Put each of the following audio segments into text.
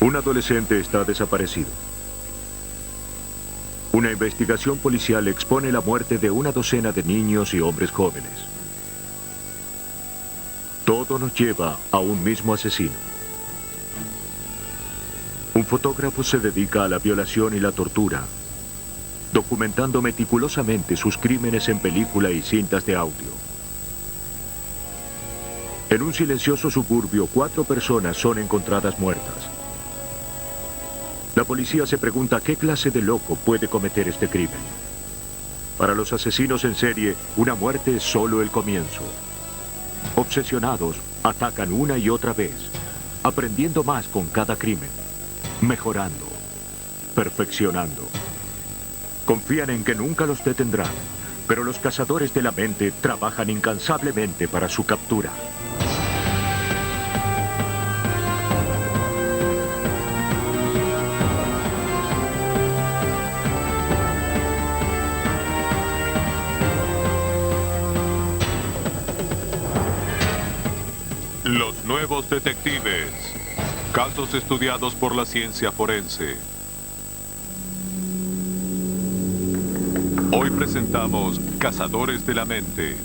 Un adolescente está desaparecido. Una investigación policial expone la muerte de una docena de niños y hombres jóvenes. Todo nos lleva a un mismo asesino. Un fotógrafo se dedica a la violación y la tortura, documentando meticulosamente sus crímenes en película y cintas de audio. En un silencioso suburbio, 4 personas son encontradas muertas. La policía se pregunta qué clase de loco puede cometer este crimen. Para los asesinos en serie, una muerte es solo el comienzo. Obsesionados, atacan una y otra vez, aprendiendo más con cada crimen, mejorando, perfeccionando. Confían en que nunca los detendrán, pero los cazadores de la mente trabajan incansablemente para su captura. Los nuevos detectives. Casos estudiados por la ciencia forense. Hoy presentamos Cazadores de la Mente.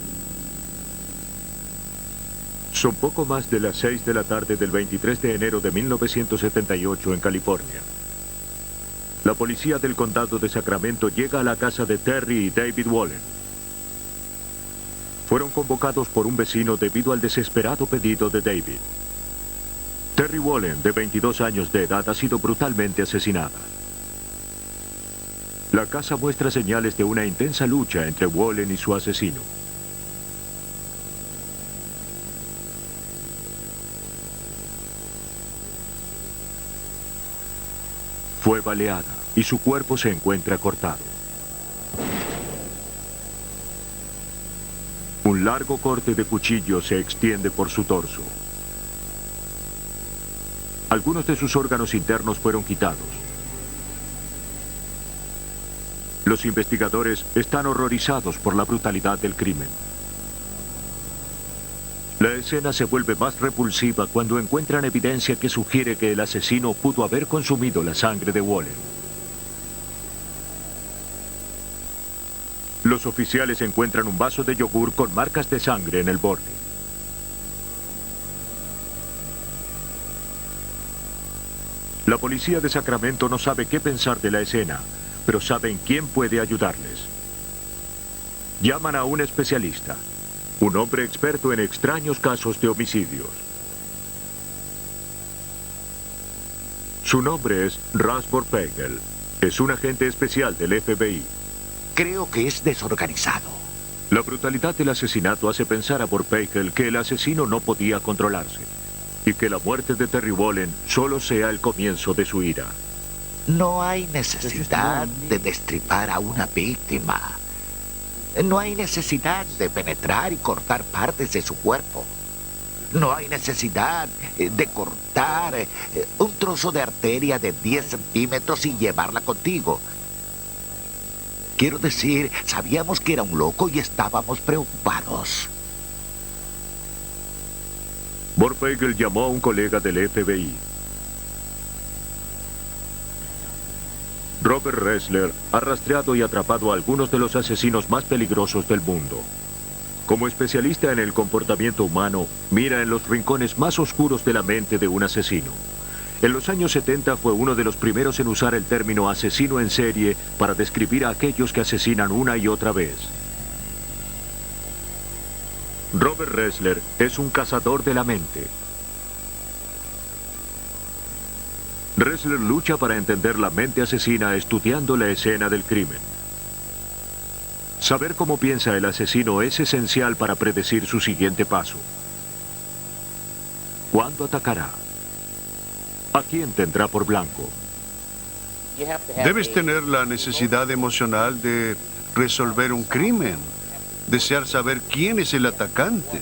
Son poco más de las 6 de la tarde del 23 de enero de 1978 en California. La policía del condado de Sacramento llega a la casa de Terry y David Wallen. Fueron convocados por un vecino debido al desesperado pedido de David. Terry Wallen, de 22 años de edad, ha sido brutalmente asesinada. La casa muestra señales de una intensa lucha entre Wallen y su asesino. Fue baleada y su cuerpo se encuentra cortado. Un largo corte de cuchillo se extiende por su torso. Algunos de sus órganos internos fueron quitados. Los investigadores están horrorizados por la brutalidad del crimen. La escena se vuelve más repulsiva cuando encuentran evidencia que sugiere que el asesino pudo haber consumido la sangre de Wallen. Los oficiales encuentran un vaso de yogur con marcas de sangre en el borde. La policía de Sacramento no sabe qué pensar de la escena, pero saben quién puede ayudarles. Llaman a un especialista, un hombre experto en extraños casos de homicidios. Su nombre es Russ Vorpagel. Es un agente especial del FBI. Creo que es desorganizado. La brutalidad del asesinato hace pensar a Vorpagel que el asesino no podía controlarse y que la muerte de Terry Wallen solo sea el comienzo de su ira. No hay necesidad de destripar a una víctima. No hay necesidad de penetrar y cortar partes de su cuerpo. No hay necesidad de cortar un trozo de arteria de 10 centímetros y llevarla contigo. Quiero decir, sabíamos que era un loco y estábamos preocupados. Vorpagel llamó a un colega del FBI. Robert Ressler ha rastreado y atrapado a algunos de los asesinos más peligrosos del mundo. Como especialista en el comportamiento humano, mira en los rincones más oscuros de la mente de un asesino. En los años 70 fue uno de los primeros en usar el término asesino en serie para describir a aquellos que asesinan una y otra vez. Robert Ressler es un cazador de la mente. Ressler lucha para entender la mente asesina estudiando la escena del crimen. Saber cómo piensa el asesino es esencial para predecir su siguiente paso. ¿Cuándo atacará? ¿A quién tendrá por blanco? Debes tener la necesidad emocional de resolver un crimen. Desear saber quién es el atacante.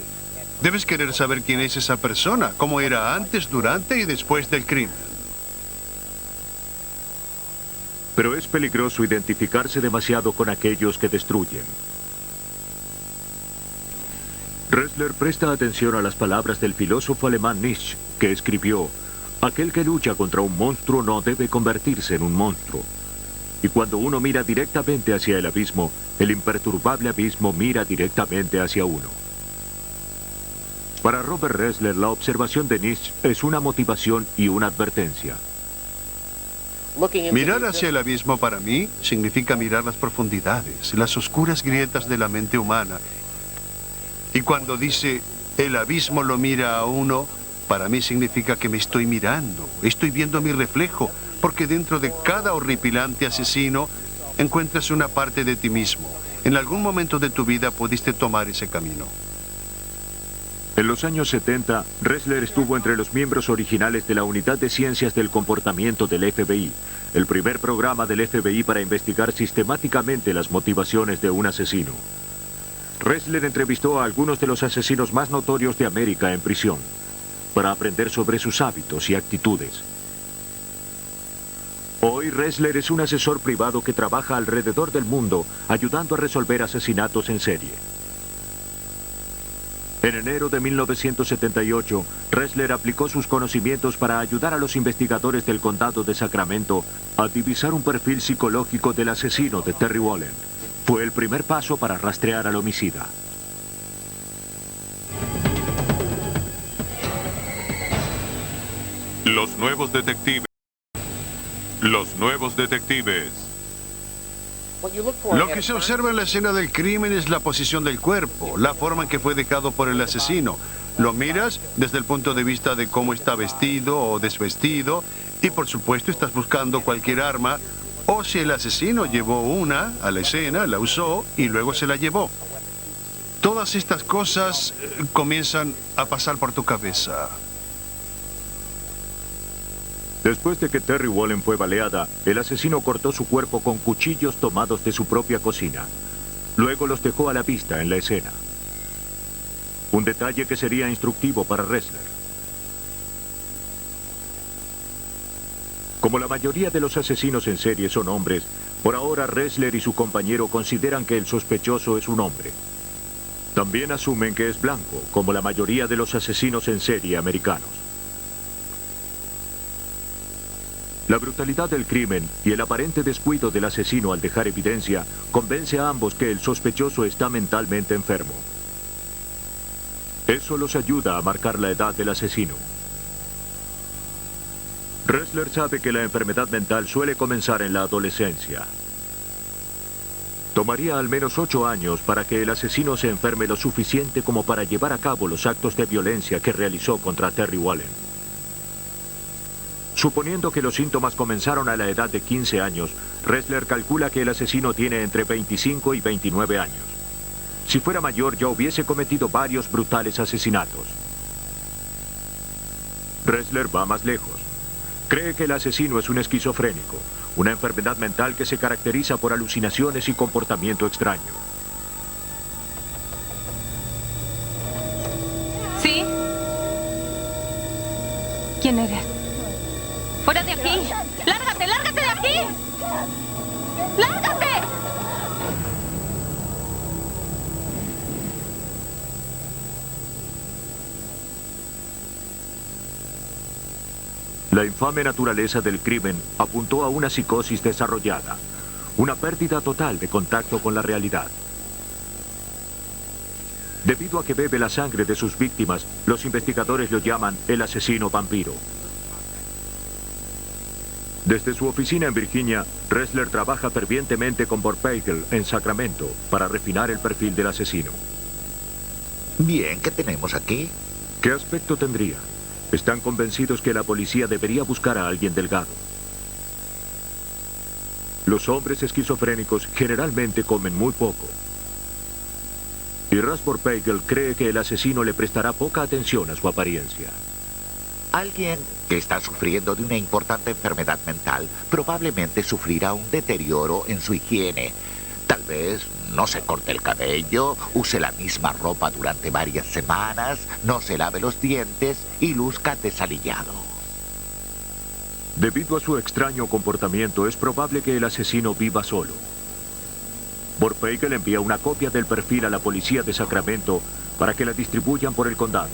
Debes querer saber quién es esa persona, cómo era antes, durante y después del crimen. Pero es peligroso identificarse demasiado con aquellos que destruyen. Ressler presta atención a las palabras del filósofo alemán Nietzsche, que escribió: Aquel que lucha contra un monstruo no debe convertirse en un monstruo. Y cuando uno mira directamente hacia el abismo, el imperturbable abismo mira directamente hacia uno. Para Robert Ressler, la observación de Nietzsche es una motivación y una advertencia. Mirar hacia el abismo para mí significa mirar las profundidades, las oscuras grietas de la mente humana. Y cuando dice, el abismo lo mira a uno, para mí significa que me estoy mirando, estoy viendo mi reflejo, porque dentro de cada horripilante asesino encuentras una parte de ti mismo. En algún momento de tu vida pudiste tomar ese camino. En los años 70, Ressler estuvo entre los miembros originales de la Unidad de Ciencias del Comportamiento del FBI, el primer programa del FBI para investigar sistemáticamente las motivaciones de un asesino. Ressler entrevistó a algunos de los asesinos más notorios de América en prisión, para aprender sobre sus hábitos y actitudes. Hoy Ressler es un asesor privado que trabaja alrededor del mundo ayudando a resolver asesinatos en serie. En enero de 1978, Ressler aplicó sus conocimientos para ayudar a los investigadores del condado de Sacramento a divisar un perfil psicológico del asesino de Terry Wallen. Fue el primer paso para rastrear al homicida. Los nuevos detectives. Los nuevos detectives. Lo que se observa en la escena del crimen es la posición del cuerpo, la forma en que fue dejado por el asesino. Lo miras desde el punto de vista de cómo está vestido o desvestido y por supuesto estás buscando cualquier arma o si el asesino llevó una a la escena, la usó y luego se la llevó. Todas estas cosas comienzan a pasar por tu cabeza. Después de que Terry Wallen fue baleada, el asesino cortó su cuerpo con cuchillos tomados de su propia cocina. Luego los dejó a la vista en la escena. Un detalle que sería instructivo para Ressler. Como la mayoría de los asesinos en serie son hombres, por ahora Ressler y su compañero consideran que el sospechoso es un hombre. También asumen que es blanco, como la mayoría de los asesinos en serie americanos. La brutalidad del crimen y el aparente descuido del asesino al dejar evidencia convence a ambos que el sospechoso está mentalmente enfermo. Eso los ayuda a marcar la edad del asesino. Ressler sabe que la enfermedad mental suele comenzar en la adolescencia. Tomaría al menos 8 años para que el asesino se enferme lo suficiente como para llevar a cabo los actos de violencia que realizó contra Terry Wallen. Suponiendo que los síntomas comenzaron a la edad de 15 años, Ressler calcula que el asesino tiene entre 25 y 29 años. Si fuera mayor, ya hubiese cometido varios brutales asesinatos. Ressler va más lejos. Cree que el asesino es un esquizofrénico, una enfermedad mental que se caracteriza por alucinaciones y comportamiento extraño. ¿Sí? ¿Quién eres? ¡Fuera de aquí! ¡Lárgate, lárgate de aquí! ¡Lárgate! La infame naturaleza del crimen apuntó a una psicosis desarrollada, una pérdida total de contacto con la realidad. Debido a que bebe la sangre de sus víctimas, los investigadores lo llaman el asesino vampiro. Desde su oficina en Virginia, Ressler trabaja fervientemente con Vorpagel en Sacramento para refinar el perfil del asesino. Bien, ¿qué tenemos aquí? ¿Qué aspecto tendría? Están convencidos que la policía debería buscar a alguien delgado. Los hombres esquizofrénicos generalmente comen muy poco. Y Russ Vorpagel cree que el asesino le prestará poca atención a su apariencia. Alguien que está sufriendo de una importante enfermedad mental probablemente sufrirá un deterioro en su higiene. Tal vez no se corte el cabello, use la misma ropa durante varias semanas, no se lave los dientes y luzca desalillado. Debido a su extraño comportamiento, es probable que el asesino viva solo. Vorpagel envía una copia del perfil a la policía de Sacramento para que la distribuyan por el condado.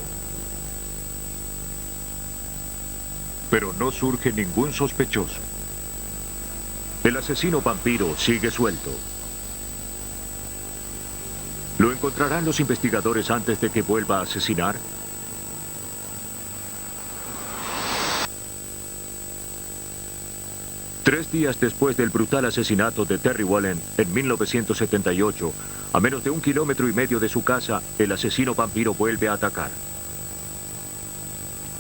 Pero no surge ningún sospechoso. El asesino vampiro sigue suelto. ¿Lo encontrarán los investigadores antes de que vuelva a asesinar? Tres días después del brutal asesinato de Terry Wallen en 1978, a menos de 1,5 kilómetros de su casa, el asesino vampiro vuelve a atacar.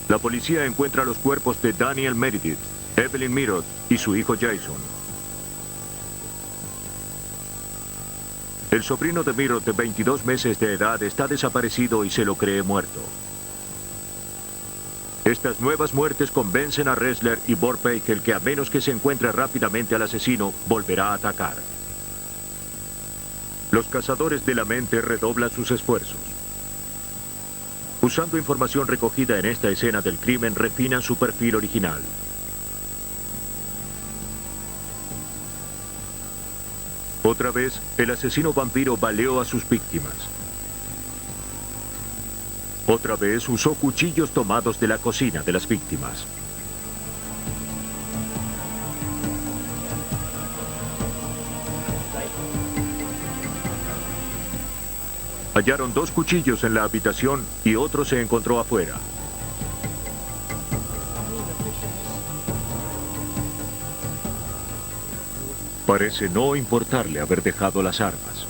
La policía encuentra los cuerpos de Daniel Meredith, Evelyn Mirot y su hijo Jason. El sobrino de Mirot, de 22 meses de edad, está desaparecido y se lo cree muerto. Estas nuevas muertes convencen a Ressler y Vorpagel que a menos que se encuentre rápidamente al asesino, volverá a atacar. Los cazadores de la mente redoblan sus esfuerzos. Usando información recogida en esta escena del crimen, refinan su perfil original. Otra vez, el asesino vampiro baleó a sus víctimas. Otra vez usó cuchillos tomados de la cocina de las víctimas. Hallaron 2 cuchillos en la habitación y otro se encontró afuera. Parece no importarle haber dejado las armas.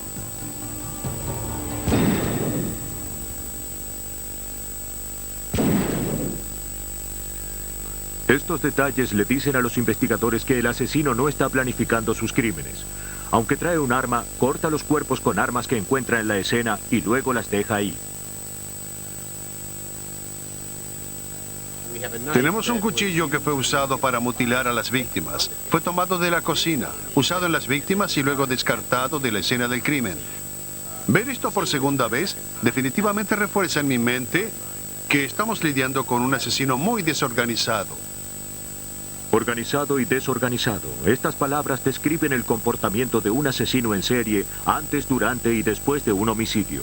Estos detalles le dicen a los investigadores que el asesino no está planificando sus crímenes. Aunque trae un arma, corta los cuerpos con armas que encuentra en la escena y luego las deja ahí. Tenemos un cuchillo que fue usado para mutilar a las víctimas. Fue tomado de la cocina, usado en las víctimas y luego descartado de la escena del crimen. Ver esto por segunda vez definitivamente refuerza en mi mente que estamos lidiando con un asesino muy desorganizado. Organizado y desorganizado. Estas palabras describen el comportamiento de un asesino en serie antes, durante y después de un homicidio.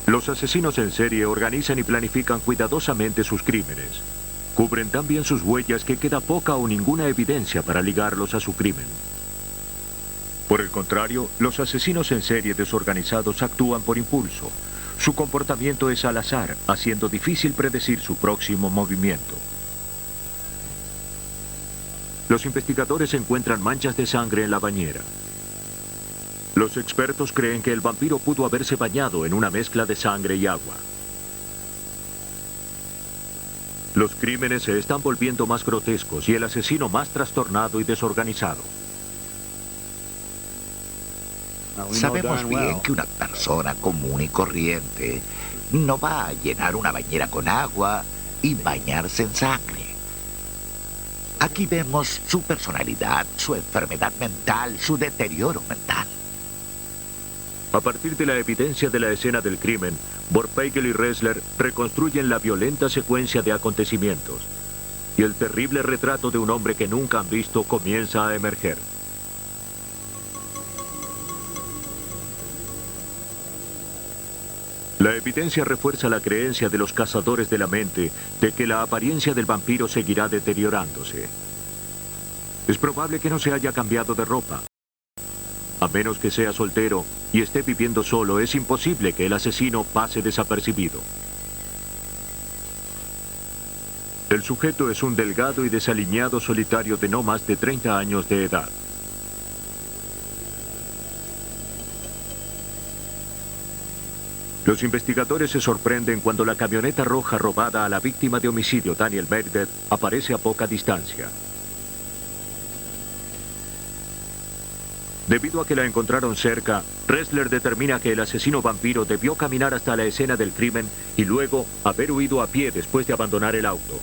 Los asesinos en serie organizan y planifican cuidadosamente sus crímenes. Cubren tan bien sus huellas que queda poca o ninguna evidencia para ligarlos a su crimen. Por el contrario, los asesinos en serie desorganizados actúan por impulso. Su comportamiento es al azar, haciendo difícil predecir su próximo movimiento. Los investigadores encuentran manchas de sangre en la bañera. Los expertos creen que el vampiro pudo haberse bañado en una mezcla de sangre y agua. Los crímenes se están volviendo más grotescos y el asesino más trastornado y desorganizado. Sabemos bien que una persona común y corriente no va a llenar una bañera con agua y bañarse en sangre. Aquí vemos su personalidad, su enfermedad mental, su deterioro mental. A partir de la evidencia de la escena del crimen, Vorpagel y Ressler reconstruyen la violenta secuencia de acontecimientos. Y el terrible retrato de un hombre que nunca han visto comienza a emerger. La evidencia refuerza la creencia de los cazadores de la mente de que la apariencia del vampiro seguirá deteriorándose. Es probable que no se haya cambiado de ropa. A menos que sea soltero y esté viviendo solo, es imposible que el asesino pase desapercibido. El sujeto es un delgado y desaliñado solitario de no más de 30 años de edad. Los investigadores se sorprenden cuando la camioneta roja robada a la víctima de homicidio, Daniel Meredith, aparece a poca distancia. Debido a que la encontraron cerca, Ressler determina que el asesino vampiro debió caminar hasta la escena del crimen y luego haber huido a pie después de abandonar el auto.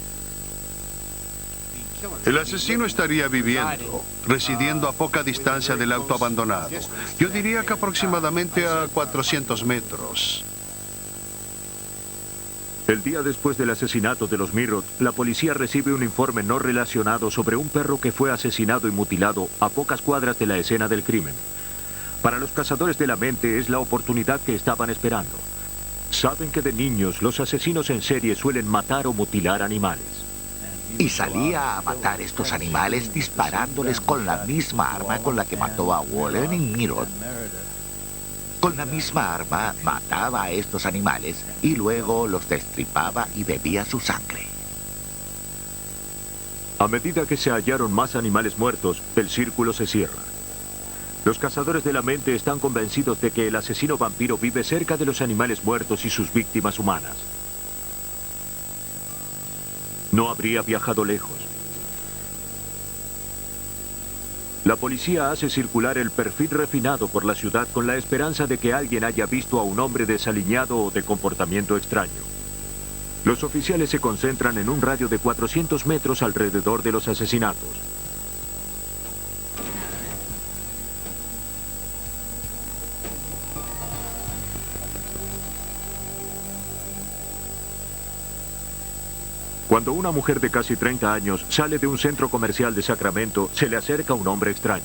El asesino estaría viviendo, residiendo a poca distancia del auto abandonado. Yo diría que aproximadamente a 400 metros. El día después del asesinato de los Mirot, la policía recibe un informe no relacionado sobre un perro que fue asesinado y mutilado a pocas cuadras de la escena del crimen. Para los cazadores de la mente es la oportunidad que estaban esperando. Saben que de niños los asesinos en serie suelen matar o mutilar animales. Y salía a matar estos animales disparándoles con la misma arma con la que mató a Wallen y Meredith. Con la misma arma mataba a estos animales y luego los destripaba y bebía su sangre. A medida que se hallaron más animales muertos, el círculo se cierra. Los cazadores de la mente están convencidos de que el asesino vampiro vive cerca de los animales muertos y sus víctimas humanas. No habría viajado lejos. La policía hace circular el perfil refinado por la ciudad con la esperanza de que alguien haya visto a un hombre desaliñado o de comportamiento extraño. Los oficiales se concentran en un radio de 400 metros alrededor de los asesinatos. Cuando una mujer de casi 30 años sale de un centro comercial de Sacramento, se le acerca un hombre extraño.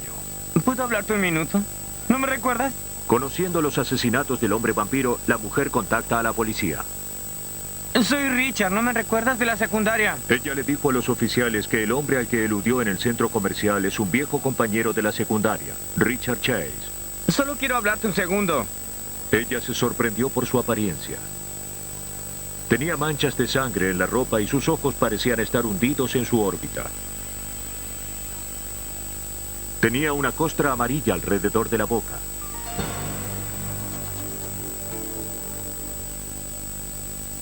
¿Puedo hablarte un minuto? ¿No me recuerdas? Conociendo los asesinatos del hombre vampiro, la mujer contacta a la policía. Soy Richard, ¿no me recuerdas de la secundaria? Ella le dijo a los oficiales que el hombre al que eludió en el centro comercial es un viejo compañero de la secundaria, Richard Chase. Solo quiero hablarte un segundo. Ella se sorprendió por su apariencia. Tenía manchas de sangre en la ropa y sus ojos parecían estar hundidos en su órbita. Tenía una costra amarilla alrededor de la boca.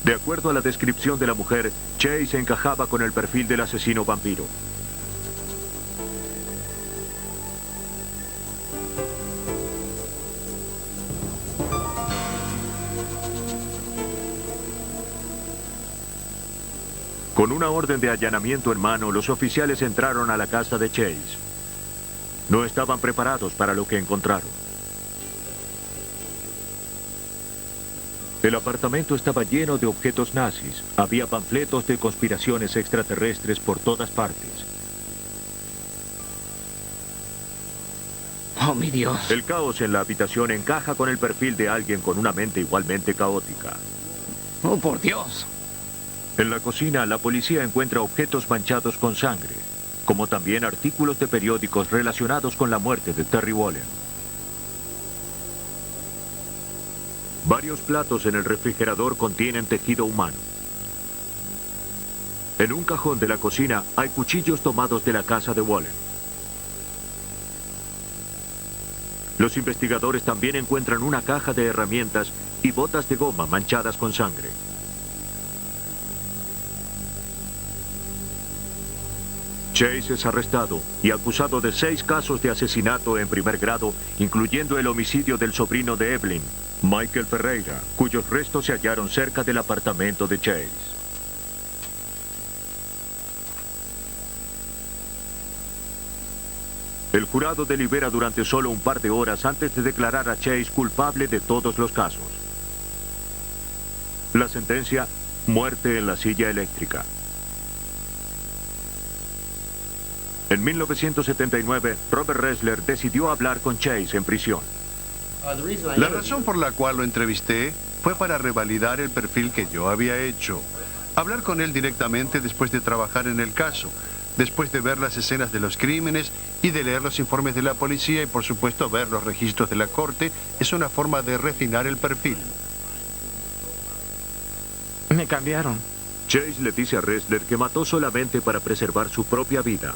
De acuerdo a la descripción de la mujer, Chase encajaba con el perfil del asesino vampiro. Con una orden de allanamiento en mano, los oficiales entraron a la casa de Chase. No estaban preparados para lo que encontraron. El apartamento estaba lleno de objetos nazis. Había panfletos de conspiraciones extraterrestres por todas partes. Oh, mi Dios. El caos en la habitación encaja con el perfil de alguien con una mente igualmente caótica. Oh, por Dios. En la cocina, la policía encuentra objetos manchados con sangre, como también artículos de periódicos relacionados con la muerte de Terry Wallen. Varios platos en el refrigerador contienen tejido humano. En un cajón de la cocina hay cuchillos tomados de la casa de Wallen. Los investigadores también encuentran una caja de herramientas y botas de goma manchadas con sangre. Chase es arrestado y acusado de 6 casos de asesinato en primer grado, incluyendo el homicidio del sobrino de Evelyn, Michael Ferreira, cuyos restos se hallaron cerca del apartamento de Chase. El jurado delibera durante solo un par de horas antes de declarar a Chase culpable de todos los casos. La sentencia: muerte en la silla eléctrica. En 1979, Robert Ressler decidió hablar con Chase en prisión. La razón por la cual lo entrevisté fue para revalidar el perfil que yo había hecho. Hablar con él directamente después de trabajar en el caso, después de ver las escenas de los crímenes y de leer los informes de la policía y por supuesto ver los registros de la corte, es una forma de refinar el perfil. Me cambiaron. Chase le dice a Ressler que mató solamente para preservar su propia vida.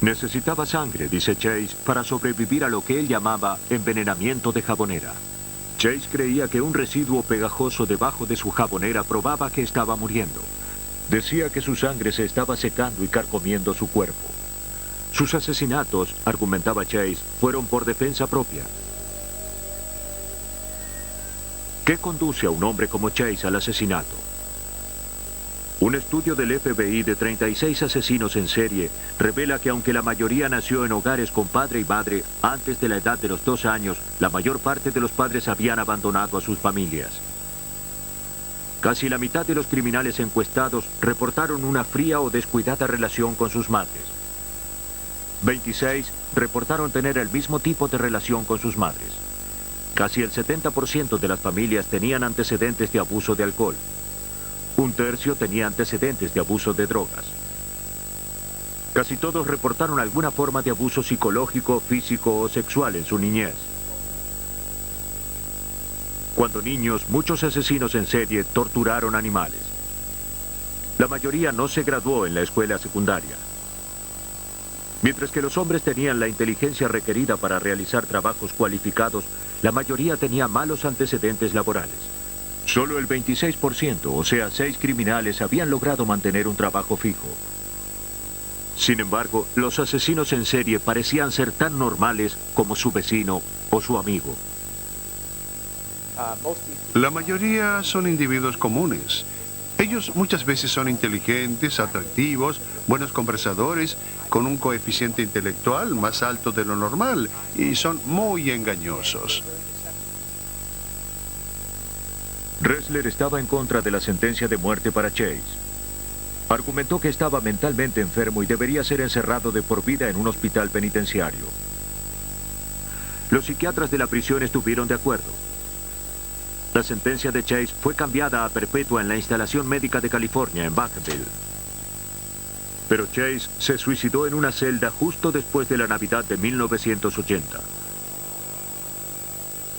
Necesitaba sangre, dice Chase, para sobrevivir a lo que él llamaba envenenamiento de jabonera. Chase creía que un residuo pegajoso debajo de su jabonera probaba que estaba muriendo. Decía que su sangre se estaba secando y carcomiendo su cuerpo. Sus asesinatos, argumentaba Chase, fueron por defensa propia. ¿Qué conduce a un hombre como Chase al asesinato? Un estudio del FBI de 36 asesinos en serie revela que aunque la mayoría nació en hogares con padre y madre, antes de la edad de los 2 años, la mayor parte de los padres habían abandonado a sus familias. Casi la mitad de los criminales encuestados reportaron una fría o descuidada relación con sus madres. 26 reportaron tener el mismo tipo de relación con sus madres. Casi el 70% de las familias tenían antecedentes de abuso de alcohol. Un tercio tenía antecedentes de abuso de drogas. Casi todos reportaron alguna forma de abuso psicológico, físico o sexual en su niñez. Cuando niños, muchos asesinos en serie torturaron animales. La mayoría no se graduó en la escuela secundaria. Mientras que los hombres tenían la inteligencia requerida para realizar trabajos cualificados, la mayoría tenía malos antecedentes laborales. Solo el 26%, o sea, 6 criminales, habían logrado mantener un trabajo fijo. Sin embargo, los asesinos en serie parecían ser tan normales como su vecino o su amigo. La mayoría son individuos comunes. Ellos muchas veces son inteligentes, atractivos, buenos conversadores, con un coeficiente intelectual más alto de lo normal y son muy engañosos. Ressler estaba en contra de la sentencia de muerte para Chase. Argumentó que estaba mentalmente enfermo y debería ser encerrado de por vida en un hospital penitenciario. Los psiquiatras de la prisión estuvieron de acuerdo. La sentencia de Chase fue cambiada a perpetua en la instalación médica de California, en Vacaville. Pero Chase se suicidó en una celda justo después de la Navidad de 1980.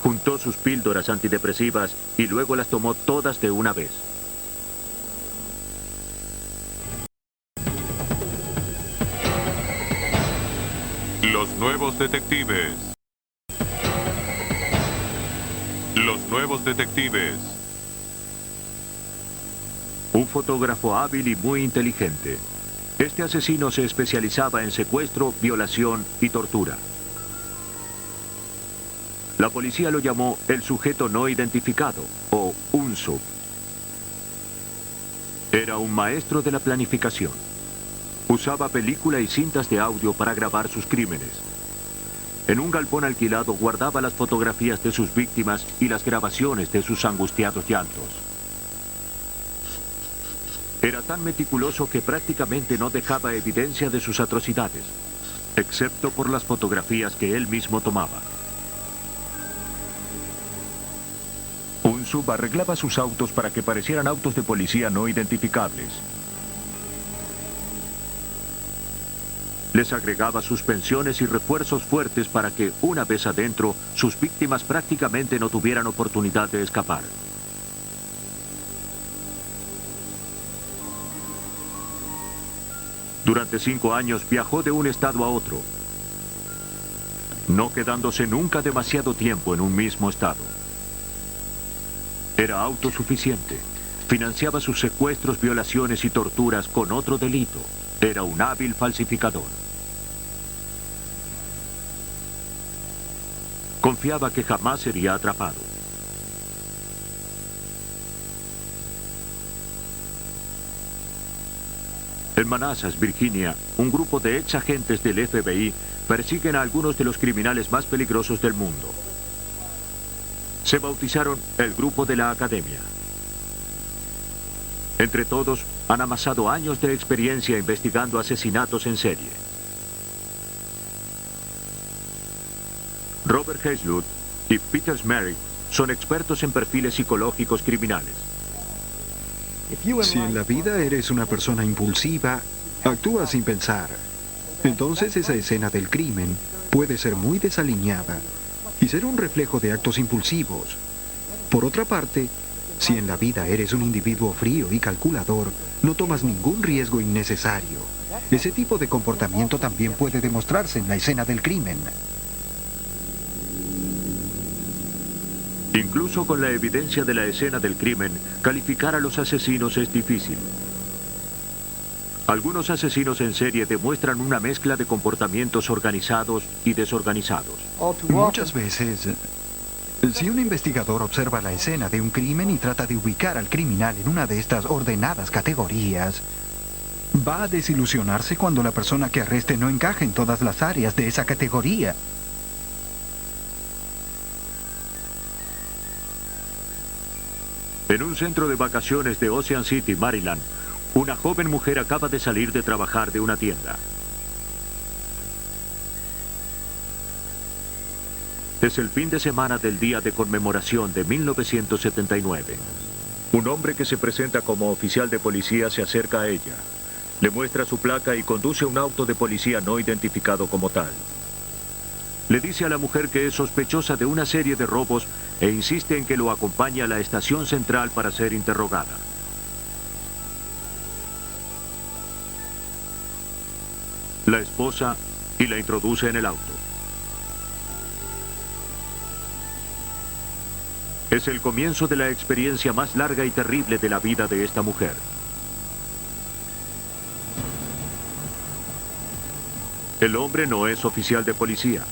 Juntó sus píldoras antidepresivas y luego las tomó todas de una vez. Los nuevos detectives. Los nuevos detectives. Un fotógrafo hábil y muy inteligente. Este asesino se especializaba en secuestro, violación y tortura. La policía lo llamó el sujeto no identificado, o UNSU. Era un maestro de la planificación. Usaba película y cintas de audio para grabar sus crímenes. En un galpón alquilado guardaba las fotografías de sus víctimas y las grabaciones de sus angustiados llantos. Era tan meticuloso que prácticamente no dejaba evidencia de sus atrocidades, excepto por las fotografías que él mismo tomaba. Unsup arreglaba sus autos para que parecieran autos de policía no identificables. Les agregaba suspensiones y refuerzos fuertes para que, una vez adentro, sus víctimas prácticamente no tuvieran oportunidad de escapar. Durante 5 años viajó de un estado a otro, no quedándose nunca demasiado tiempo en un mismo estado. Era autosuficiente. Financiaba sus secuestros, violaciones y torturas con otro delito. Era un hábil falsificador. Confiaba que jamás sería atrapado. En Manassas, Virginia, un grupo de ex agentes del FBI persiguen a algunos de los criminales más peligrosos del mundo. Se bautizaron el Grupo de la Academia. Entre todos, han amasado años de experiencia investigando asesinatos en serie. Robert Heislud y Peter Smerrick son expertos en perfiles psicológicos criminales. Si en la vida eres una persona impulsiva, actúas sin pensar, entonces esa escena del crimen puede ser muy desaliñada y ser un reflejo de actos impulsivos. Por otra parte, si en la vida eres un individuo frío y calculador, no tomas ningún riesgo innecesario. Ese tipo de comportamiento también puede demostrarse en la escena del crimen. Incluso con la evidencia de la escena del crimen, calificar a los asesinos es difícil. Algunos asesinos en serie demuestran una mezcla de comportamientos organizados y desorganizados. Muchas veces, si un investigador observa la escena de un crimen y trata de ubicar al criminal en una de estas ordenadas categorías, va a desilusionarse cuando la persona que arreste no encaje en todas las áreas de esa categoría. En un centro de vacaciones de Ocean City, Maryland, una joven mujer acaba de salir de trabajar de una tienda. Es el fin de semana del día de conmemoración de 1979. Un hombre que se presenta como oficial de policía se acerca a ella. Le muestra su placa y conduce un auto de policía no identificado como tal. Le dice a la mujer que es sospechosa de una serie de robos e insiste en que lo acompañe a la estación central para ser interrogada. La esposa y la introduce en el auto. Es el comienzo de la experiencia más larga y terrible de la vida de esta mujer. El hombre no es oficial de policía.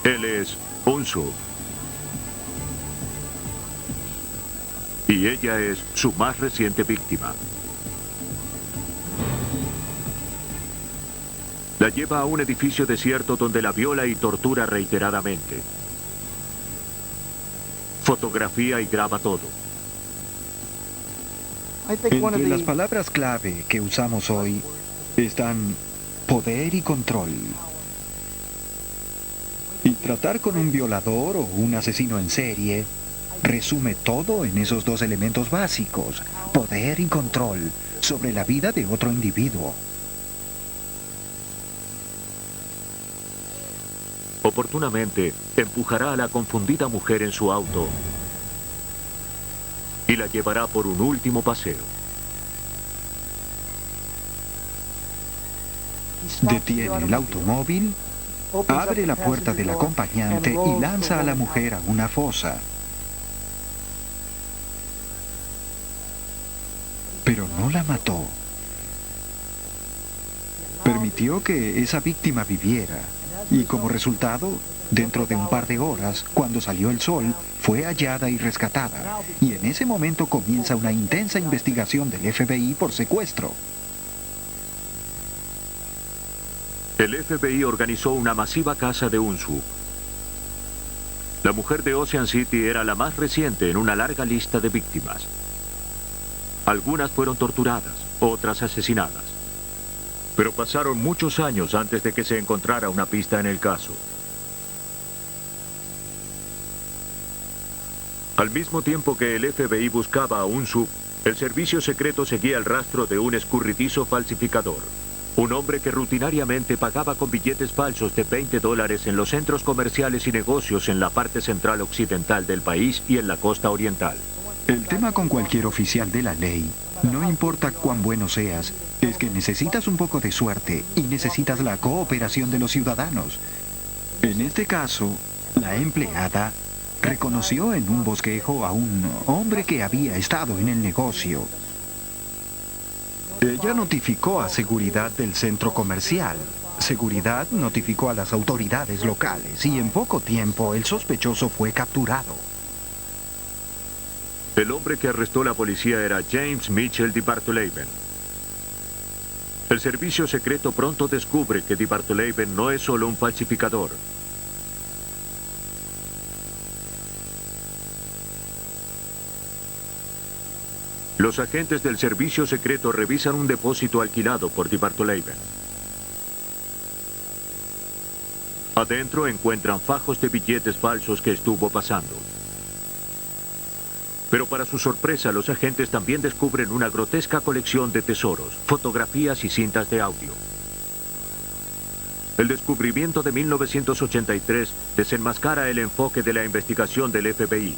Él es Unsu. Y ella es su más reciente víctima. La lleva a un edificio desierto donde la viola y tortura reiteradamente. Fotografía y graba todo. Entre las palabras clave que usamos hoy están poder y control. Y tratar con un violador o un asesino en serie resume todo en esos dos elementos básicos, poder y control, sobre la vida de otro individuo. Oportunamente, empujará a la confundida mujer en su auto y la llevará por un último paseo. Detiene el automóvil, abre la puerta del acompañante y lanza a la mujer a una fosa. Pero no la mató. Permitió que esa víctima viviera. Y como resultado, dentro de un par de horas, cuando salió el sol, fue hallada y rescatada. Y en ese momento comienza una intensa investigación del FBI por secuestro. El FBI organizó una masiva caza de Unsu. La mujer de Ocean City era la más reciente en una larga lista de víctimas. Algunas fueron torturadas, otras asesinadas. Pero pasaron muchos años antes de que se encontrara una pista en el caso. Al mismo tiempo que el FBI buscaba a Unsu, el servicio secreto seguía el rastro de un escurridizo falsificador. Un hombre que rutinariamente pagaba con billetes falsos de $20 en los centros comerciales y negocios en la parte central occidental del país y en la costa oriental. El tema con cualquier oficial de la ley, no importa cuán bueno seas, es que necesitas un poco de suerte y necesitas la cooperación de los ciudadanos. En este caso, la empleada reconoció en un bosquejo a un hombre que había estado en el negocio. Ella notificó a seguridad del centro comercial. Seguridad notificó a las autoridades locales y en poco tiempo el sospechoso fue capturado. El hombre que arrestó la policía era James Mitchell DeBartoleben. El servicio secreto pronto descubre que DeBartoleben no es solo un falsificador. Los agentes del servicio secreto revisan un depósito alquilado por DeBartoleben. Adentro encuentran fajos de billetes falsos que estuvo pasando. Pero para su sorpresa, los agentes también descubren una grotesca colección de tesoros, fotografías y cintas de audio. El descubrimiento de 1983 desenmascara el enfoque de la investigación del FBI.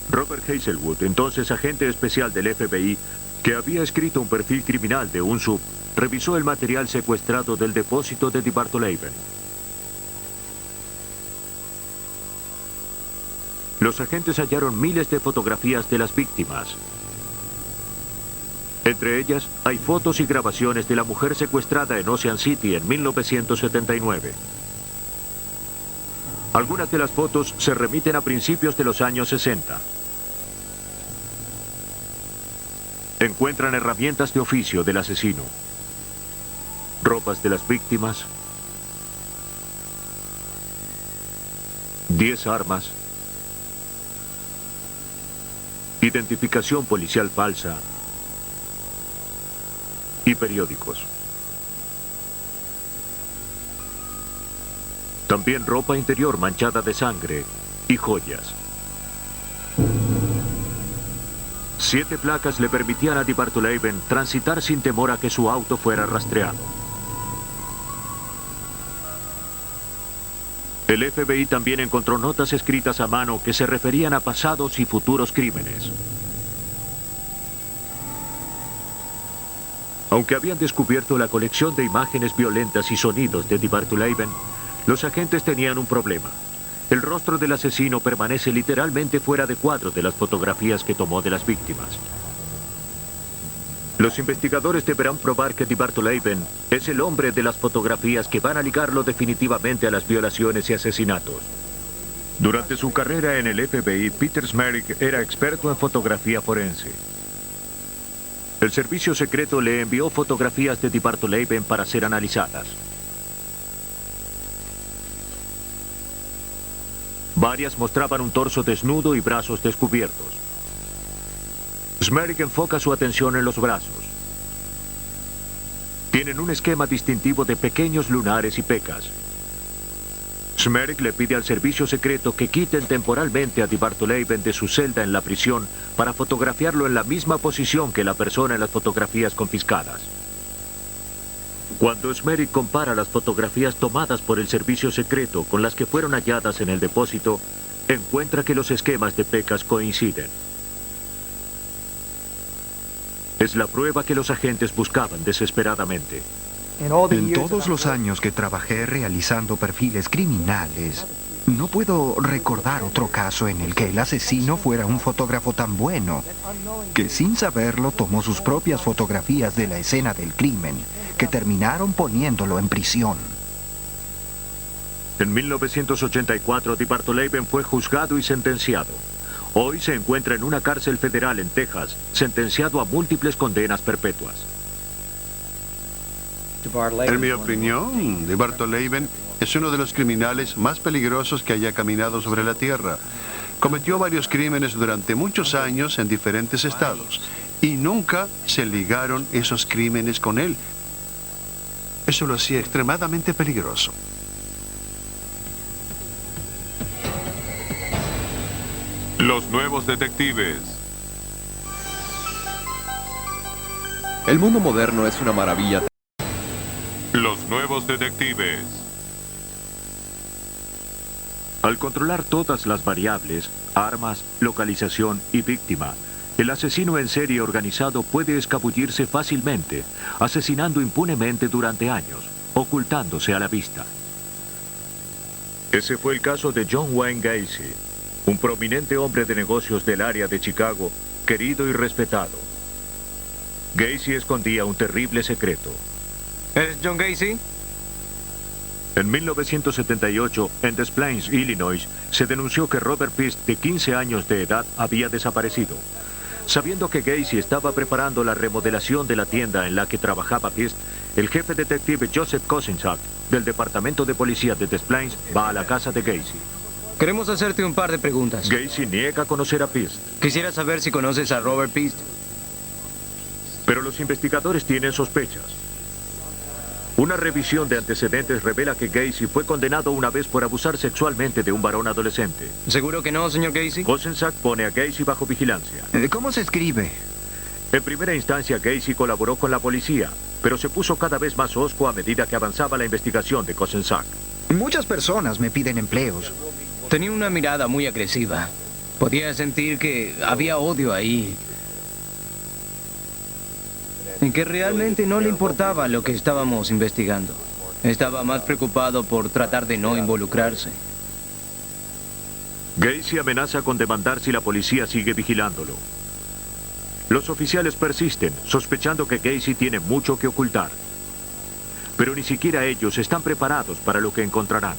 Robert Hazelwood, entonces agente especial del FBI, que había escrito un perfil criminal de Unsu, revisó el material secuestrado del depósito de DeBartoleben. Los agentes hallaron miles de fotografías de las víctimas. Entre ellas, hay fotos y grabaciones de la mujer secuestrada en Ocean City en 1979. Algunas de las fotos se remiten a principios de los años 60. Encuentran herramientas de oficio del asesino, ropas de las víctimas, 10 armas, identificación policial falsa y periódicos. También ropa interior manchada de sangre y joyas. 7 placas le permitían a DeBartolomeo transitar sin temor a que su auto fuera rastreado. El FBI también encontró notas escritas a mano que se referían a pasados y futuros crímenes. Aunque habían descubierto la colección de imágenes violentas y sonidos de DeBartolomeo, los agentes tenían un problema. El rostro del asesino permanece literalmente fuera de cuadro de las fotografías que tomó de las víctimas. Los investigadores deberán probar que DeBartolomeo es el hombre de las fotografías que van a ligarlo definitivamente a las violaciones y asesinatos. Durante su carrera en el FBI, Peter Smerick era experto en fotografía forense. El servicio secreto le envió fotografías de DeBartolomeo para ser analizadas. Varias mostraban un torso desnudo y brazos descubiertos. Smerick enfoca su atención en los brazos. Tienen un esquema distintivo de pequeños lunares y pecas. Smerick le pide al servicio secreto que quiten temporalmente a DeBartolomeo de su celda en la prisión para fotografiarlo en la misma posición que la persona en las fotografías confiscadas. Cuando Smerick compara las fotografías tomadas por el servicio secreto con las que fueron halladas en el depósito, encuentra que los esquemas de pecas coinciden. Es la prueba que los agentes buscaban desesperadamente. En todos los años que trabajé realizando perfiles criminales, no puedo recordar otro caso en el que el asesino fuera un fotógrafo tan bueno, que sin saberlo tomó sus propias fotografías de la escena del crimen, que terminaron poniéndolo en prisión. En 1984, DeBartolomeo fue juzgado y sentenciado. Hoy se encuentra en una cárcel federal en Texas, sentenciado a múltiples condenas perpetuas. En mi opinión, DeBartolomeo es uno de los criminales más peligrosos que haya caminado sobre la tierra. Cometió varios crímenes durante muchos años en diferentes estados y nunca se ligaron esos crímenes con él. Eso lo hacía extremadamente peligroso. Los nuevos detectives. El mundo moderno es una maravilla. Los nuevos detectives. Al controlar todas las variables, armas, localización y víctima, el asesino en serie organizado puede escabullirse fácilmente, asesinando impunemente durante años, ocultándose a la vista. Ese fue el caso de John Wayne Gacy, un prominente hombre de negocios del área de Chicago, querido y respetado. Gacy escondía un terrible secreto. ¿Eres John Gacy? En 1978, en Des Plaines, Illinois, se denunció que Robert Pist, de 15 años de edad, había desaparecido. Sabiendo que Gacy estaba preparando la remodelación de la tienda en la que trabajaba Pist, el jefe detective Joseph Kosinczak, del Departamento de Policía de Des Plaines, va a la casa de Gacy. Queremos hacerte un par de preguntas. Gacy niega conocer a Pist. Quisiera saber si conoces a Robert Pist. Pero los investigadores tienen sospechas. Una revisión de antecedentes revela que Gacy fue condenado una vez por abusar sexualmente de un varón adolescente. ¿Seguro que no, señor Gacy? Kosinczak pone a Gacy bajo vigilancia. ¿Cómo se escribe? En primera instancia, Gacy colaboró con la policía, pero se puso cada vez más hosco a medida que avanzaba la investigación de Kosinczak. Muchas personas me piden empleos. Tenía una mirada muy agresiva. Podía sentir que había odio ahí. Y que realmente no le importaba lo que estábamos investigando. Estaba más preocupado por tratar de no involucrarse. Gacy amenaza con demandar si la policía sigue vigilándolo. Los oficiales persisten, sospechando que Gacy tiene mucho que ocultar. Pero ni siquiera ellos están preparados para lo que encontrarán.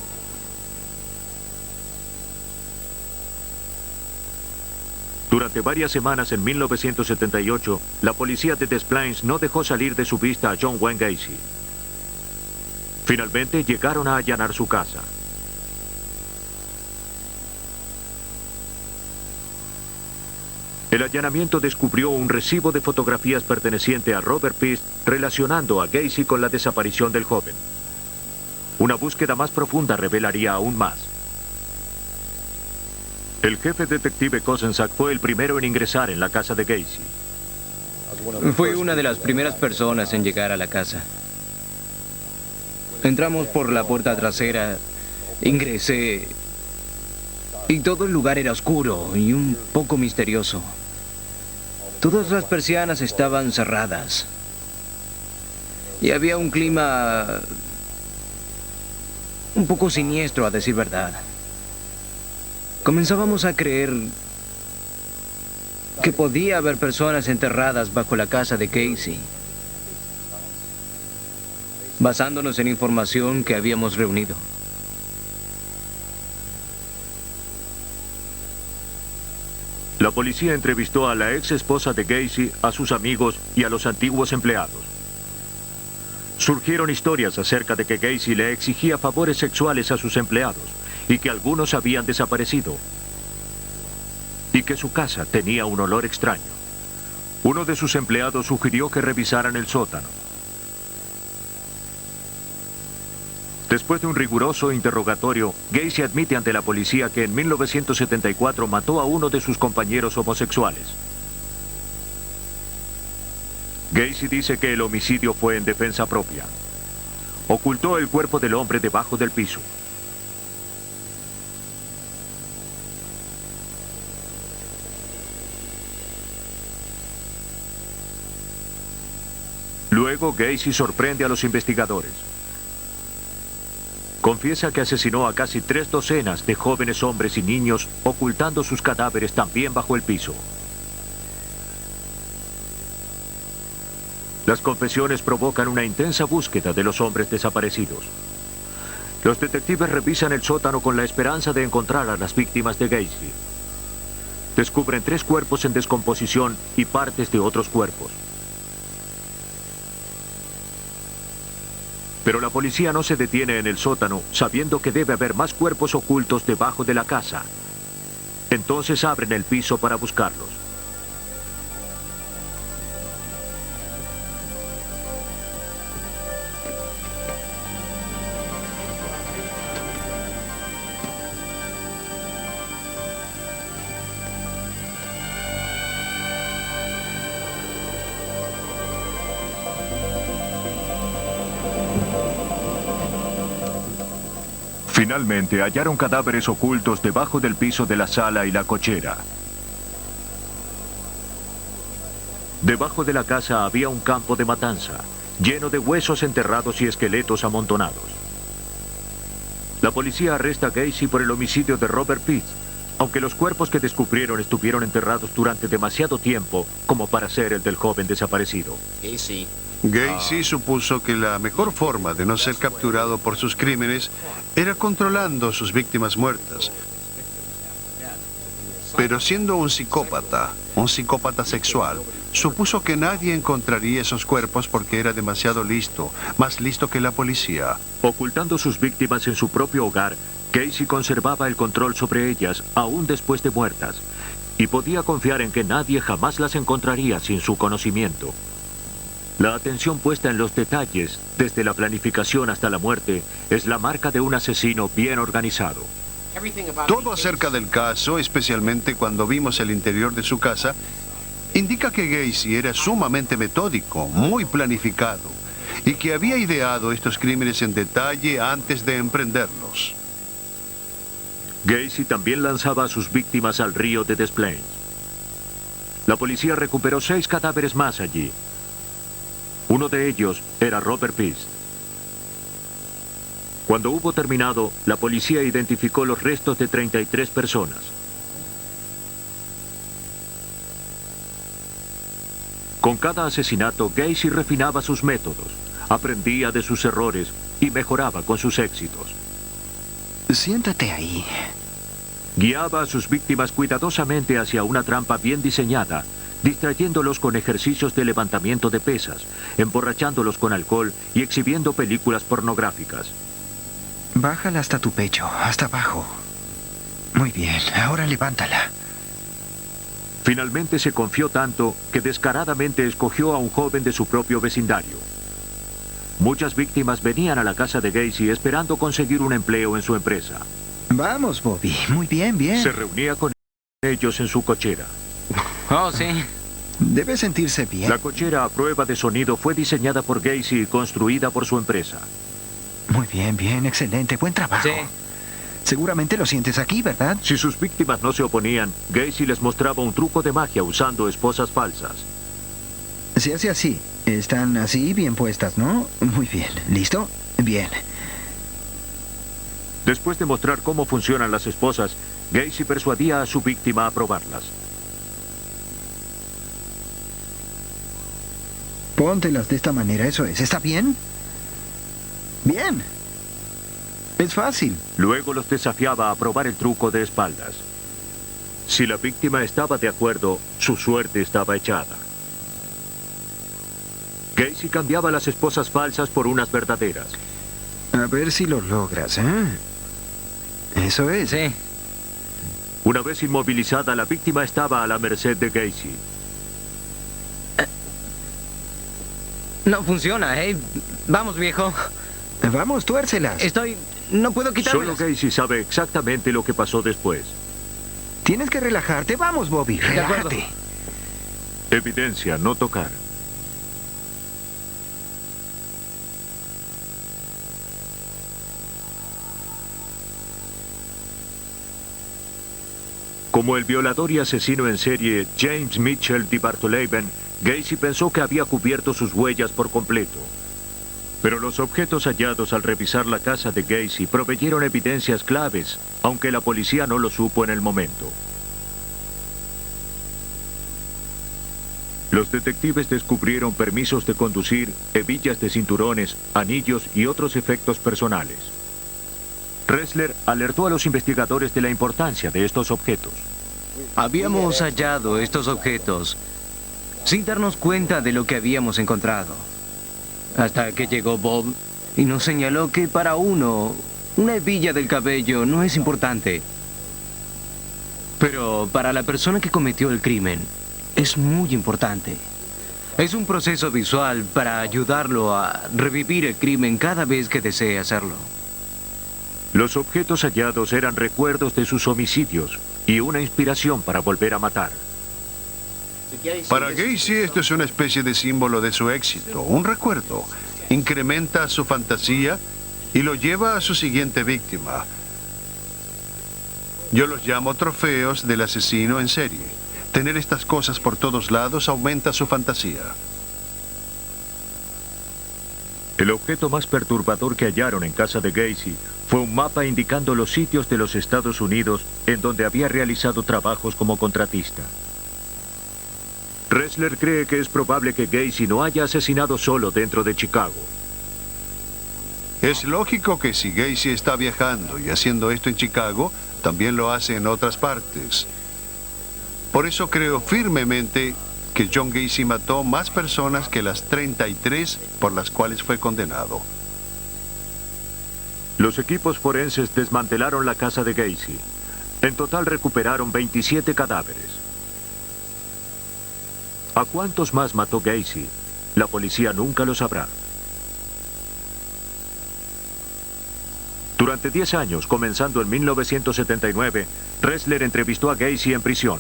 Durante varias semanas en 1978, la policía de Des Plaines no dejó salir de su vista a John Wayne Gacy. Finalmente llegaron a allanar su casa. El allanamiento descubrió un recibo de fotografías perteneciente a Robert Pease relacionando a Gacy con la desaparición del joven. Una búsqueda más profunda revelaría aún más. El jefe detective Kozenczak fue el primero en ingresar en la casa de Gacy. Fui una de las primeras personas en llegar a la casa. Entramos por la puerta trasera, ingresé y todo el lugar era oscuro y un poco misterioso. Todas las persianas estaban cerradas y había un clima un poco siniestro, a decir verdad. Comenzábamos a creer que podía haber personas enterradas bajo la casa de Gacy, basándonos en información que habíamos reunido. La policía entrevistó a la ex esposa de Gacy, a sus amigos y a los antiguos empleados. Surgieron historias acerca de que Gacy le exigía favores sexuales a sus empleados y que algunos habían desaparecido y que su casa tenía un olor extraño. Uno de sus empleados sugirió que revisaran el sótano. Después de un riguroso interrogatorio, Gacy admite ante la policía que en 1974 mató a uno de sus compañeros homosexuales. Gacy dice que el homicidio fue en defensa propia. Ocultó el cuerpo del hombre debajo del piso. Luego, Gacy sorprende a los investigadores. Confiesa que asesinó a casi 3 docenas de jóvenes hombres y niños, ocultando sus cadáveres también bajo el piso. Las confesiones provocan una intensa búsqueda de los hombres desaparecidos. Los detectives revisan el sótano con la esperanza de encontrar a las víctimas de Gacy. Descubren 3 cuerpos en descomposición y partes de otros cuerpos. Pero la policía no se detiene en el sótano, sabiendo que debe haber más cuerpos ocultos debajo de la casa. Entonces abren el piso para buscarlos. Finalmente hallaron cadáveres ocultos debajo del piso de la sala y la cochera. Debajo de la casa había un campo de matanza, lleno de huesos enterrados y esqueletos amontonados. La policía arresta a Gacy por el homicidio de Robert Pease, aunque los cuerpos que descubrieron estuvieron enterrados durante demasiado tiempo como para ser el del joven desaparecido. Gacy supuso que la mejor forma de no ser capturado por sus crímenes era controlando a sus víctimas muertas. Pero siendo un psicópata sexual, supuso que nadie encontraría esos cuerpos porque era demasiado listo, más listo que la policía. Ocultando sus víctimas en su propio hogar, Gacy conservaba el control sobre ellas aún después de muertas, y podía confiar en que nadie jamás las encontraría sin su conocimiento. La atención puesta en los detalles, desde la planificación hasta la muerte, es la marca de un asesino bien organizado. Todo acerca del caso, especialmente cuando vimos el interior de su casa, indica que Gacy era sumamente metódico, muy planificado, y que había ideado estos crímenes en detalle antes de emprenderlos. Gacy también lanzaba a sus víctimas al río de Des Plaines. La policía recuperó 6 cadáveres más allí. Uno de ellos era Robert Pease. Cuando hubo terminado, la policía identificó los restos de 33 personas. Con cada asesinato, Gacy refinaba sus métodos, aprendía de sus errores y mejoraba con sus éxitos. Siéntate ahí. Guiaba a sus víctimas cuidadosamente hacia una trampa bien diseñada, distrayéndolos con ejercicios de levantamiento de pesas, emborrachándolos con alcohol y exhibiendo películas pornográficas. Bájala hasta tu pecho, hasta abajo. Muy bien, ahora levántala. Finalmente se confió tanto que descaradamente escogió a un joven de su propio vecindario. Muchas víctimas venían a la casa de Gacy esperando conseguir un empleo en su empresa. Vamos, Bobby. Muy bien, bien. Se reunía con ellos en su cochera. Oh, sí. Debe sentirse bien. La cochera a prueba de sonido fue diseñada por Gacy y construida por su empresa. Muy bien, bien. Excelente. Buen trabajo. Sí. Seguramente lo sientes aquí, ¿verdad? Si sus víctimas no se oponían, Gacy les mostraba un truco de magia usando esposas falsas. Se hace así. Están así, bien puestas, ¿no? Muy bien. ¿Listo? Bien. Después de mostrar cómo funcionan las esposas, Gacy persuadía a su víctima a probarlas. Póntelas de esta manera, eso es. ¿Está bien? Bien. Es fácil. Luego los desafiaba a probar el truco de espaldas. Si la víctima estaba de acuerdo, su suerte estaba echada. Gacy cambiaba las esposas falsas por unas verdaderas. A ver si lo logras, ¿eh? Eso es. Sí. Una vez inmovilizada, la víctima estaba a la merced de Gacy. No funciona, ¿eh? Vamos, viejo. Vamos, tuércelas. No puedo quitarlas. Solo Gacy sabe exactamente lo que pasó después. Tienes que relajarte. Vamos, Bobby. De acuerdo. Relájate. Evidencia, no tocar. Como el violador y asesino en serie James Mitchell de Bartoleben, Gacy pensó que había cubierto sus huellas por completo. Pero los objetos hallados al revisar la casa de Gacy proveyeron evidencias claves, aunque la policía no lo supo en el momento. Los detectives descubrieron permisos de conducir, hebillas de cinturones, anillos y otros efectos personales. Ressler alertó a los investigadores de la importancia de estos objetos. Habíamos hallado estos objetos sin darnos cuenta de lo que habíamos encontrado. Hasta que llegó Bob y nos señaló que para uno, una hebilla del cabello no es importante. Pero para la persona que cometió el crimen, es muy importante. Es un proceso visual para ayudarlo a revivir el crimen cada vez que desee hacerlo. Los objetos hallados eran recuerdos de sus homicidios y una inspiración para volver a matar. Para Gacy esto es una especie de símbolo de su éxito, un recuerdo. Incrementa su fantasía y lo lleva a su siguiente víctima. Yo los llamo trofeos del asesino en serie. Tener estas cosas por todos lados aumenta su fantasía. El objeto más perturbador que hallaron en casa de Gacy fue un mapa indicando los sitios de los Estados Unidos en donde había realizado trabajos como contratista. Ressler cree que es probable que Gacy no haya asesinado solo dentro de Chicago. Es lógico que si Gacy está viajando y haciendo esto en Chicago, también lo hace en otras partes. Por eso creo firmemente que John Gacy mató más personas que las 33 por las cuales fue condenado. Los equipos forenses desmantelaron la casa de Gacy. En total recuperaron 27 cadáveres. ¿A cuántos más mató Gacy? La policía nunca lo sabrá. Durante 10 años, comenzando en 1979, Ressler entrevistó a Gacy en prisión.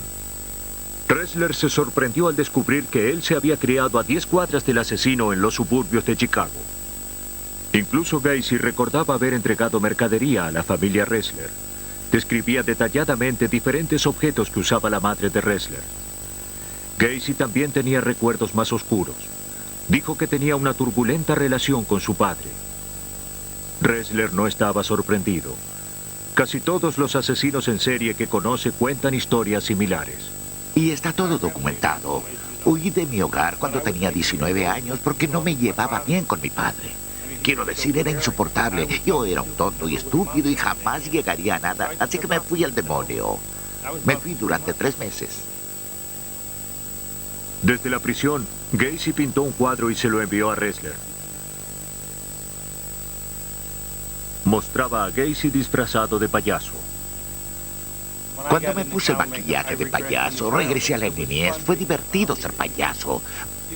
Ressler se sorprendió al descubrir que él se había criado a 10 cuadras del asesino en los suburbios de Chicago. Incluso Gacy recordaba haber entregado mercadería a la familia Ressler. Describía detalladamente diferentes objetos que usaba la madre de Ressler. Gacy también tenía recuerdos más oscuros. Dijo que tenía una turbulenta relación con su padre. Ressler no estaba sorprendido. Casi todos los asesinos en serie que conoce cuentan historias similares. Y está todo documentado. Huí de mi hogar cuando tenía 19 años porque no me llevaba bien con mi padre. Quiero decir, era insoportable. Yo era un tonto y estúpido y jamás llegaría a nada, así que me fui al demonio. Me fui durante 3 meses. Desde la prisión, Gacy pintó un cuadro y se lo envió a Ressler. Mostraba a Gacy disfrazado de payaso. Cuando me puse el maquillaje de payaso, regresé a la niñez. Fue divertido ser payaso.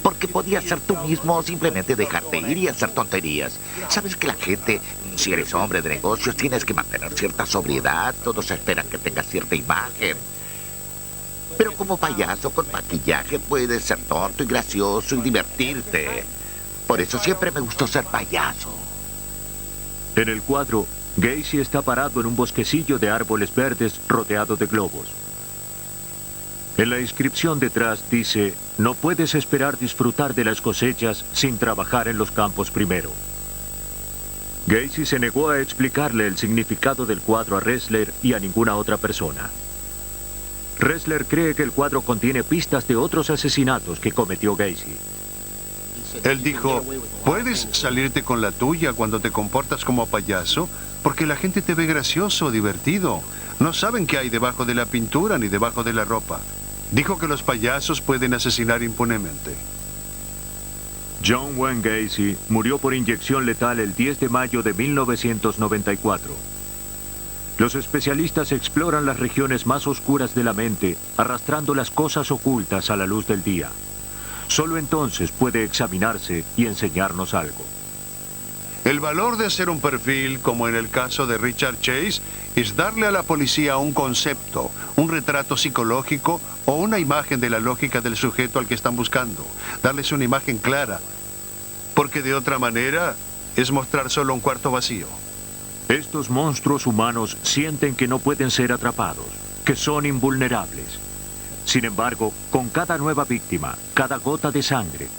Porque podías ser tú mismo o simplemente dejarte ir y hacer tonterías. Sabes que la gente, si eres hombre de negocios, tienes que mantener cierta sobriedad. Todos esperan que tengas cierta imagen. Pero como payaso con maquillaje puedes ser tonto y gracioso y divertirte. Por eso siempre me gustó ser payaso. En el cuadro, Gacy está parado en un bosquecillo de árboles verdes rodeado de globos. En la inscripción detrás dice: no puedes esperar disfrutar de las cosechas sin trabajar en los campos primero. Gacy se negó a explicarle el significado del cuadro a Ressler y a ninguna otra persona. Ressler cree que el cuadro contiene pistas de otros asesinatos que cometió Gacy. Él dijo, ¿puedes salirte con la tuya cuando te comportas como payaso? Porque la gente te ve gracioso, divertido. No saben qué hay debajo de la pintura ni debajo de la ropa. Dijo que los payasos pueden asesinar impunemente. John Wayne Gacy murió por inyección letal el 10 de mayo de 1994. Los especialistas exploran las regiones más oscuras de la mente, arrastrando las cosas ocultas a la luz del día. Solo entonces puede examinarse y enseñarnos algo. El valor de hacer un perfil, como en el caso de Richard Chase, es darle a la policía un concepto, un retrato psicológico o una imagen de la lógica del sujeto al que están buscando. Darles una imagen clara, porque de otra manera es mostrar solo un cuarto vacío. Estos monstruos humanos sienten que no pueden ser atrapados, que son invulnerables. Sin embargo, con cada nueva víctima, cada gota de sangre,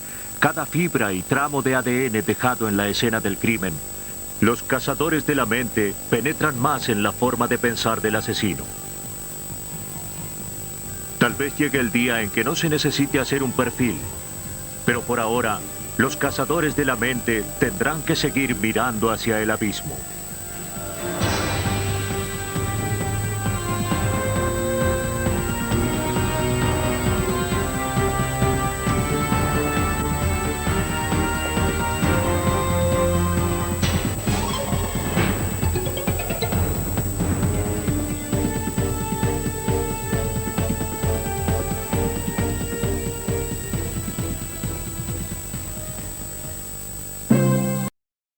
cada fibra y tramo de ADN dejado en la escena del crimen, los cazadores de la mente penetran más en la forma de pensar del asesino. Tal vez llegue el día en que no se necesite hacer un perfil, pero por ahora, los cazadores de la mente tendrán que seguir mirando hacia el abismo.